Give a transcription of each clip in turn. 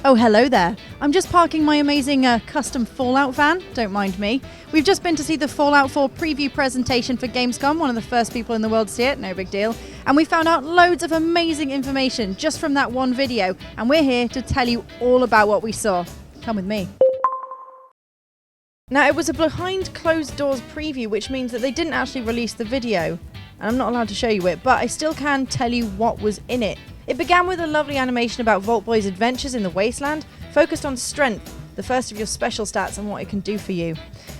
Oh, hello there. I'm just parking my amazing custom Fallout van. Don't mind me. We've just been to see the Fallout 4 preview presentation for Gamescom, one of the first people in the world to see it, no big deal. And we found out loads of amazing information just from that one video. And we're here to tell you all about what we saw. Come with me. Now, it was a behind closed doors preview, which means that they didn't actually release the video. And I'm not allowed to show you it, but I still can tell you what was in it. It began with a lovely animation about Vault Boy's adventures in the wasteland, focused on strength, the first of your special stats and what it can do for you.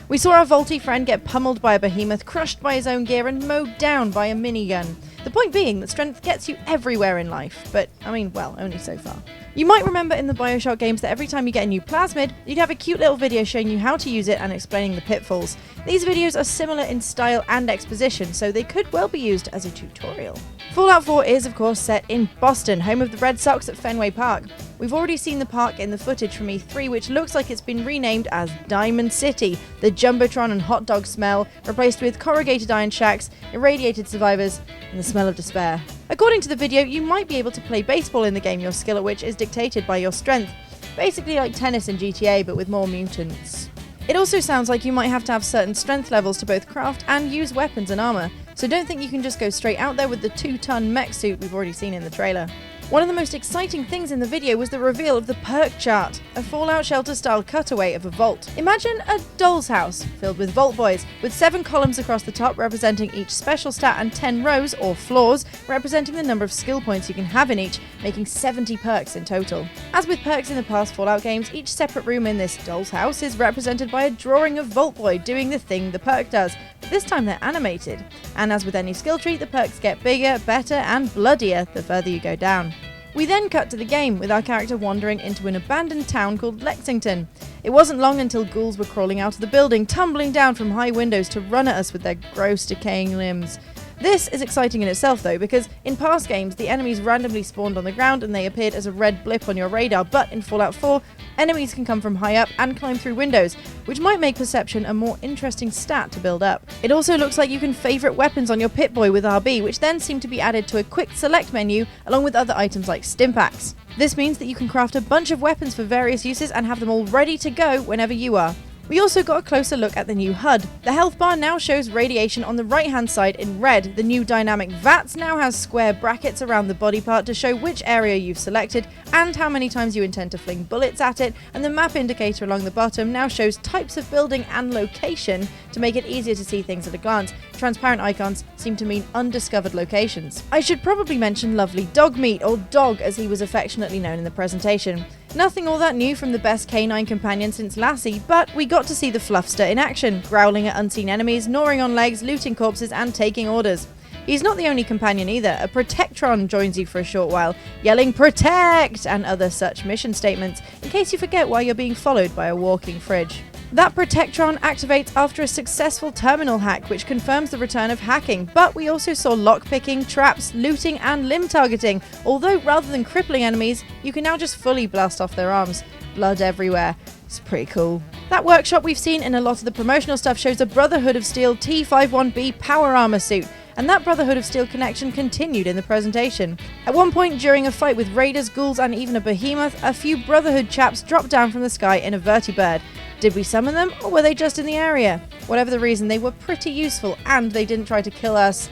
We saw our Vaulty friend get pummeled by a behemoth, crushed by his own gear and mowed down by a minigun. The point being that strength gets you everywhere in life, but I mean, well, only so far. You might remember in the Bioshock games that every time you get a new plasmid, you'd have a cute little video showing you how to use it and explaining the pitfalls. These videos are similar in style and exposition, so they could well be used as a tutorial. Fallout 4 is, of course, set in Boston, home of the Red Sox at Fenway Park. We've already seen the park in the footage from E3, which looks like it's been renamed as Diamond City. The Jumbotron and hot dog smell, replaced with corrugated iron shacks, irradiated survivors, and the smell of despair. According to the video, you might be able to play baseball in the game, your skill at which is dictated by your strength. Basically like tennis in GTA, but with more mutants. It also sounds like you might have to have certain strength levels to both craft and use weapons and armor, so don't think you can just go straight out there with the 2-ton mech suit we've already seen in the trailer. One of the most exciting things in the video was the reveal of the perk chart, a Fallout Shelter-style cutaway of a vault. Imagine a doll's house filled with Vault Boys, with 7 columns across the top representing each special stat and 10 rows, or floors, representing the number of skill points you can have in each, making 70 perks in total. As with perks in the past Fallout games, each separate room in this doll's house is represented by a drawing of Vault Boy doing the thing the perk does, but this time they're animated. And as with any skill tree, the perks get bigger, better, and bloodier the further you go down. We then cut to the game, with our character wandering into an abandoned town called Lexington. It wasn't long until ghouls were crawling out of the building, tumbling down from high windows to run at us with their gross, decaying limbs. This is exciting in itself though, because in past games the enemies randomly spawned on the ground and they appeared as a red blip on your radar, but in Fallout 4, enemies can come from high up and climb through windows, which might make perception a more interesting stat to build up. It also looks like you can favourite weapons on your Pip-Boy with RB, which then seem to be added to a quick select menu along with other items like Stimpaks. This means that you can craft a bunch of weapons for various uses and have them all ready to go whenever you are. We also got a closer look at the new HUD. The health bar now shows radiation on the right-hand side in red. The new dynamic VATS now has square brackets around the body part to show which area you've selected and how many times you intend to fling bullets at it, and the map indicator along the bottom now shows types of building and location to make it easier to see things at a glance. Transparent icons seem to mean undiscovered locations. I should probably mention lovely Dog Meat, or Dog as he was affectionately known in the presentation. Nothing all that new from the best canine companion since Lassie, but we got to see the Fluffster in action, growling at unseen enemies, gnawing on legs, looting corpses and taking orders. He's not the only companion either. A Protectron joins you for a short while, yelling "Protect!" and other such mission statements, in case you forget why you're being followed by a walking fridge. That Protectron activates after a successful terminal hack, which confirms the return of hacking, but we also saw lockpicking, traps, looting and limb targeting, although rather than crippling enemies, you can now just fully blast off their arms. Blood everywhere. It's pretty cool. That workshop we've seen in a lot of the promotional stuff shows a Brotherhood of Steel T-51B power armor suit, and that Brotherhood of Steel connection continued in the presentation. At one point during a fight with raiders, ghouls and even a behemoth, a few Brotherhood chaps dropped down from the sky in a vertibird. Did we summon them, or were they just in the area? Whatever the reason, they were pretty useful, and they didn't try to kill us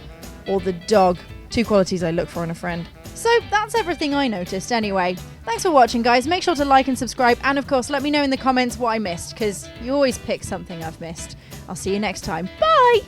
or the dog. 2 qualities I look for in a friend. So that's everything I noticed anyway. Thanks for watching, guys. Make sure to like and subscribe, and of course let me know in the comments what I missed, because you always pick something I've missed. I'll see you next time. Bye!